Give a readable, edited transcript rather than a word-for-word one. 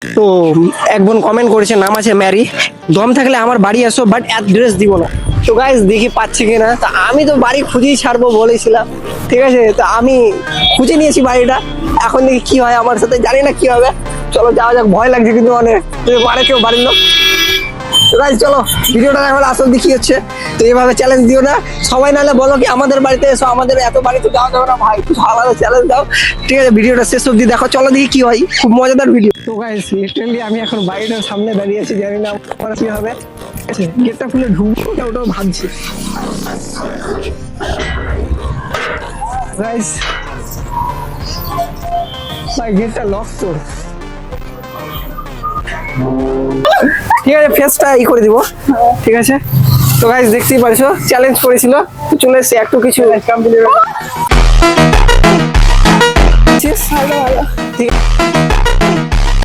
তো এক বোন কমেন্ট করেছে, নাম আছে ম্যারি, দম থাকলে আমার বাড়ি আসো বাট অ্যাড্রেস দিব না। তো গাইস দেখি পাচ্ছি কিনা। তা আমি তো বাড়ি খুঁজেই ছাড়বো বলেছিলাম, ঠিক আছে। তো আমি খুঁজে নিয়েছি বাড়িটা, এখন দেখি কি হয় আমার সাথে, জানি না কি হবে। চলো যাওয়া যাক, ভয় লাগছে কিন্তু অনেক, পারে কেউ বাড়ির লোক। তো গাইস চলো ভিডিওটা এখন আসল দেখি হচ্ছে। তো এইভাবে চ্যালেঞ্জ দিও না সবাই, নাহলে বলো কি আমাদের বাড়িতে এসো, আমাদের এত বাড়িতে যাওয়া যাবে না ভাই, কিছু আলাদা চ্যালেঞ্জ দাও, ঠিক আছে। ভিডিওটা শেষ অবধি দেখো, চলো দেখি কি হয়, খুব মজাদার ভিডিও। তো গাইস লিটারালি আমি এখন বাড়িটার সামনে দাঁড়িয়ে আছি, জানি না আমার কি হবে। গেটটা খুলে ঢুকবো ওটাও ভাবছি। গাইস ভাই গেটটা লক তো, ঠিক আছে ফেসটা করে দিব, ঠিক আছে। তো গাইস দেখতেই পারছো চ্যালেঞ্জ করেছিল, চলে এসেছি একটু কিছু ঠিক আছে।